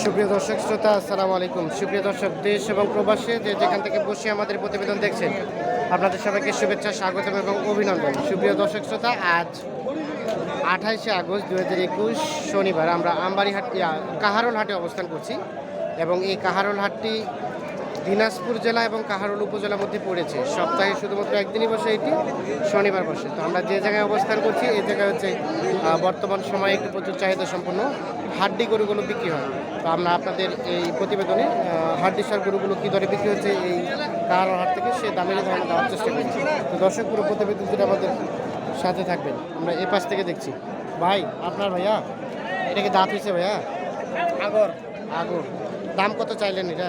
সুপ্রিয় দর্শক শ্রোতা, আসসালামু আলাইকুম। সুপ্রিয় দর্শক, দেশ এবং প্রবাসে যে যেখান থেকে বসে আমাদের প্রতিবেদন দেখছেন, আপনাদের সবাইকে শুভেচ্ছা, স্বাগতম এবং অভিনন্দন। সুপ্রিয় দর্শক শ্রোতা, আজ 28শে আগস্ট 2021 শনিবার আমরা আমবাড়িহাট কাহারোল হাটে অবস্থান করছি এবং এই কাহারোল হাটটি দিনাজপুর জেলা এবং কাহারোল উপজেলার মধ্যে পড়েছে। সপ্তাহে শুধুমাত্র একদিনই বসে, এটি শনিবার বসে। তো আমরা যে জায়গায় অবস্থান করছি এই জায়গায় হচ্ছে বর্তমান সময়ে একটু প্রচুর চাহিদা সম্পন্ন হাড্ডি গরুগুলো বিক্রি হয়। তো আমরা আপনাদের এই প্রতিবেদনে হাড্ডি সার গরুগুলো কী দরে বিক্রি হচ্ছে এই কাহারোল হাট থেকে সে দামের ধারণা দেওয়ার চেষ্টা করছি। তো দর্শক, পুরো প্রতিবেদনটি আমাদের সাথে থাকবেন। আমরা এ পাশ থেকে দেখছি। ভাই, আপনার ভাইয়া এটা কি দাঁত হয়েছে ভাইয়া? আগর আগর। দাম কত চাইলেন এটা?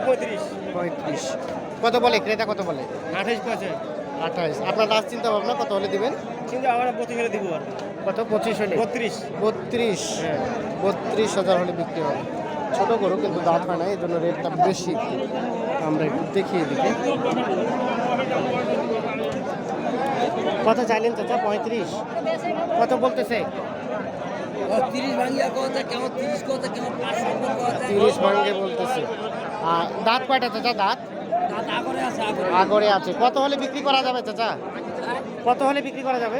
35। কত বলে ক্রেতা, কত বলে? 28। আপনার লাস্ট চিন্তা ভাবনা কত হলে দিবেন? কিন্তু আমরা 25 হলে দিব। আর কত? 25 হলে? 32। হ্যাঁ, 32,000 হলে বিক্রি হবে। ছোট গরু কিন্তু দাঁত হয় না, এই জন্য রেটটা বেশি। আমরা একটু দেখিয়ে দিই কত চাইলেন চাচা? 35। কত বলতেছে? 30 ভাঙিয়া কথা কেমন, 30 কথা কেমন, 30 ভাঙে বলতেছে। আর দাঁত কয়টা চাচা? দাঁত আগরে আছে, আগরে আছে। কত হলে বিক্রি করা যাবে চাচা? কত হলে বিক্রি করা যাবে?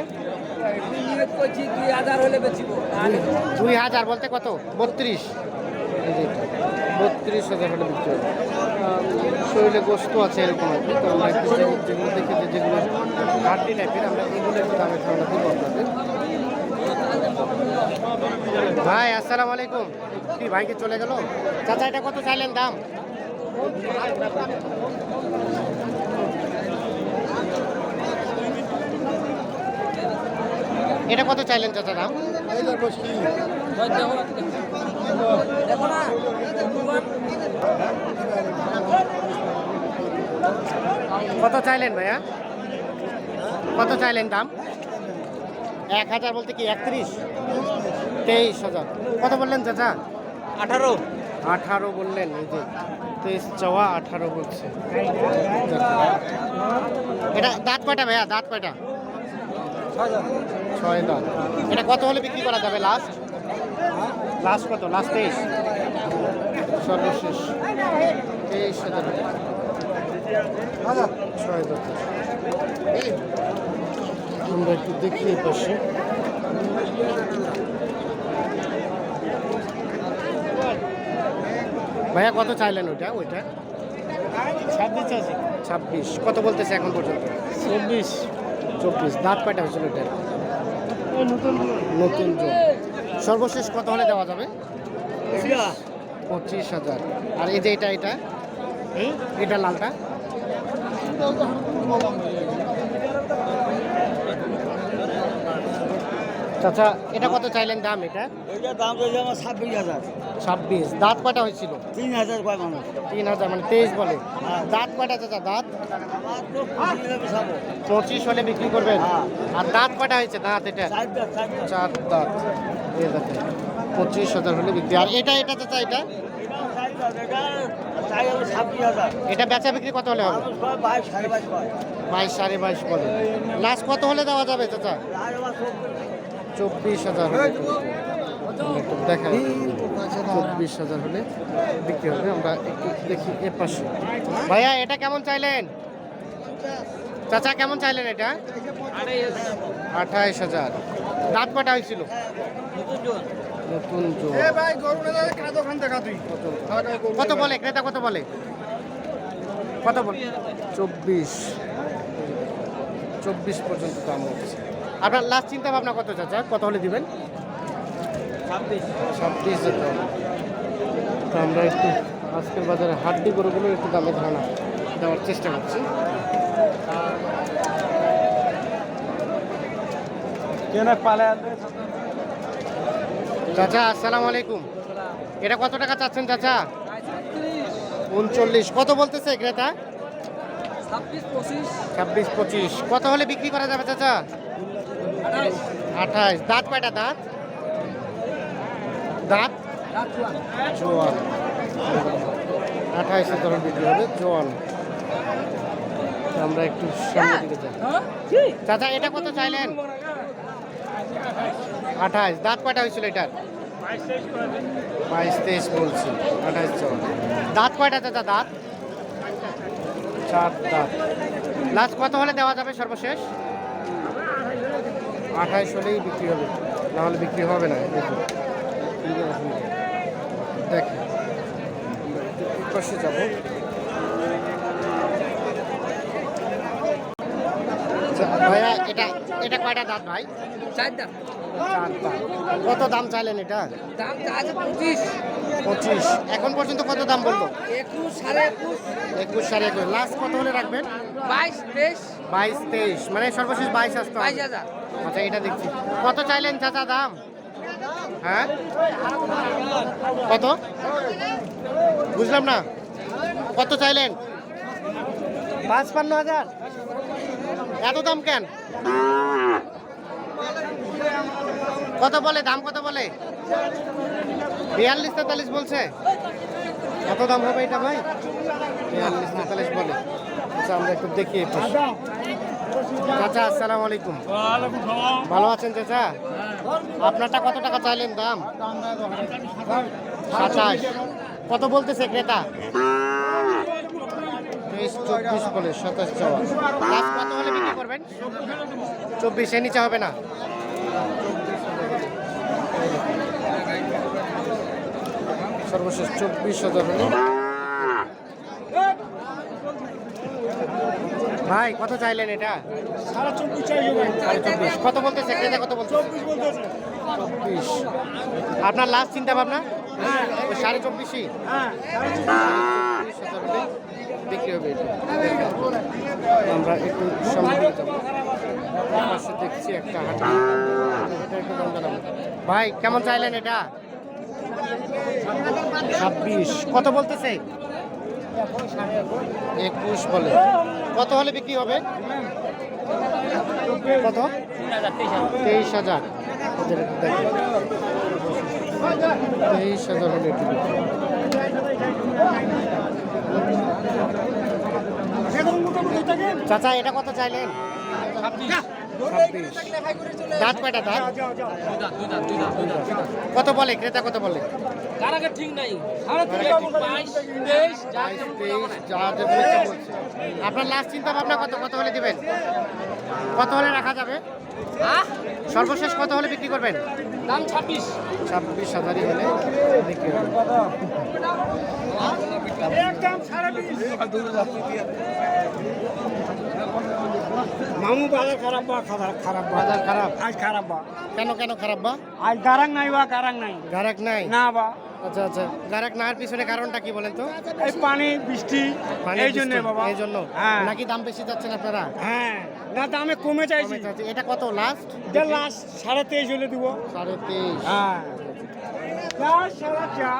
নিয়ত করছি 2000 হলে বেচিব। 2000 বলতে কত? 32। এই যে 32,000 হলে বিক্রি হবে। শরীরে গোস্ত আছে এরকম আর কি। তো আমরা একটু যেগুলো দেখি যে যেগুলো হাড্ডি টাইপের, আমরা এগুলো একটু দামের ধারণা দেবো আপনাদের। ভাই, আসসালামু আলাইকুম। কি ভাইকে চলে গেল? চাচা এটা কত চাইলেন দাম? এটা কত চাইলেন চাচা দাম? কত চাইলেন ভাইয়া? কত চাইলেন দাম? 1000 বলতে কি 31? 23,000। কত বললেন চাচা? 18 বললেন। এই যে 23 চাওয়া, 18 বলছে। এটা দাঁত কয়টা ভাইয়া? দাঁত কয়টা? 6 দাঁত। এটা কত হলে বিক্রি করা যাবে লাস্ট? লাস্ট কত? লাস্ট 23? সর্বশেষ 23,000। 6 দাঁত। আমরা একটু দেখি এই পাশে। ভাইয়া কত চাইলেন ওইটা? 26। কত বলতেছে এখন পর্যন্ত? 24। দাঁত কয়টা হয়েছিল ওইটা? নতুন যোগ। সর্বশেষ কত হলে দেওয়া যাবে? 25,000। আর এই যে এটা লালটা? চাচা এটা কত চাইলেন দাম? এটা দাম রয়েছে আমার 26,000। 26। দাঁত কয়টা হয়েছিল? 3000 কয় মানুষ। 3000 মানে 23 বলে। দাঁত কয়টা চাচা? দাঁত 25 হলে বিক্রি করবেন। আর দাঁত কয়টা হয়েছে? দাঁত এটা 4 দাঁত। 25,000 হলে বিক্রি। আর এটা চাচা এটা এটা বেচা বিক্রি কত হলে হবে? 22, 22.5 বলে। লাস্ট কত হলে দেওয়া যাবে চাচা? 24,000 হলে দেখা 24,000 হলে বিক্রি হবে। আমরা একটু দেখি এ পাশে। ভাইয়া এটা কেমন চাইলেন চাচা? কেমন চাইলেন এটা? 28,000। দাঁত কটা হয়েছিল? নতুন জোর। কত বলে ক্রেতা? কত বলে? কত বলে? 24 পর্যন্ত দাম হচ্ছে। আপনার লাস্ট চিন্তা ভাবনা কত চাচা? কত হলে দিবেন? 26,000। তো আমরা একটু আজকের বাজারে হাড্ডি গরুগুলো একটু দামে ধারণা দেওয়ার চেষ্টা করছি। চাচা আসসালামু আলাইকুম। এটা কত টাকা চাচ্ছেন চাচা? 39। কত বলতেছে ক্রেতা? 26-25। কত হলে বিক্রি করা যাবে চাচা? 28। দাঁত কয়টা? দাঁত 28,000 বিক্রি হবে। জোয়ান। আমরা একটু সামনের দিকে যাই। চাচা এটা কত চাইলেন? 28। দাঁত কয়টা হয়েছিল এটার? 22-23 বলছি, 28 চাওয়া। দাঁত কয়টা চাচা? দাঁত 4 দাঁত। লাস্ট কত হলে দেওয়া যাবে সর্বশেষ? 28 হলেই বিক্রি হবে, নাহলে বিক্রি হবে না। দেখ পাশে যাবো। ভাইয়া এটা এটা কয়টা দাঁত ভাই? 4 দাম। 4 দাঁত। কত দাম চাইলেন এটা? দাম তো আছে 25। 25। এখন পর্যন্ত কত দাম বলবো? 21, 21.5, 21, 21.5। লাস্ট কত হলে রাখবেন? 22, 23, 22-23, মানে সর্বশেষ 22 আসতে হবে। 22,000। আচ্ছা এটা দেখছি। কত চাইলেন চাচা দাম? হ্যাঁ কত বুঝলাম না, কত চাইলেন? 55,000। এত দাম কেন? কত বলে দাম? কত বলে? 42-43 বলছে। কত দাম হবে এটা ভাই? 42-43 বলে। আচ্ছা আমরা একটু দেখি। চাচা আসসালামু আলাইকুম। ভালো আছেন চাচা? আপনারটা কত টাকা চাইলেন দাম? 27। কত বলতেছে ক্রেতা? 23-24 বলে, 27 চাওয়া। লাস্ট কত হলে বিক্রি করবেন? 24, এর নিচে হবে না। সর্বশেষ 24,000 হলে। ভাই কত চাইলেন এটা? 24,500। কত বলতেছে ক্রেতা? কত বলছে? 24। আপনার লাস্ট চিন্তা ভাবনা? 24,500 বিক্রি হবে এটা। আমরা একটু সামনে দিকে যাবো। পাশে দেখছি একটা হাট, এটা একটু দাম জানাবো। ভাই কেমন চাইলেন এটা? 26। কত বলতেছে? 21 বলে। কত হলে বিক্রি হবে? কত? 23,000। 23,000 হলে একটু বিক্রি হবে। চাচা এটা কত চাইলেন? 26। দাঁত কয়টা দাঁত? কত বলে ক্রেতা? কত বলে? ঠিক নাই। 22, 23 যা যে বলছে বলছে। আপনার লাস্ট চিন্তা ভাবনা কত? কত হলে দিবেন? কত হলে রাখা যাবে? সর্বশেষ কত হলে বিক্রি করবেন? দাম 26। 26,000 হলে বিক্রি হবে। মামু বাজার খারাপ বা খারাপ বাজার খারাপ? আজ খারাপ বা কেন কেন খারাপ বা? আজ গারাং নাই বা গারাং নাই গ্রাহক নাই? না বা আচ্ছা আচ্ছা, গ্রাহক না হওয়ার পিছনে কারণটা কি বলেন তো? এই পানি বৃষ্টি পানির এই জন্য বৃষ্টি, বাবা এই জন্য হ্যাঁ নাকি দাম বেশি যাচ্ছেন আপনারা? হ্যাঁ না দামে কমে চাইছি কমে যাচ্ছে। এটা কত লাস্ট? লাস্ট 23.5 হলে দিব 23.5। হ্যাঁ যা সারা যা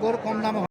গরু কম দাম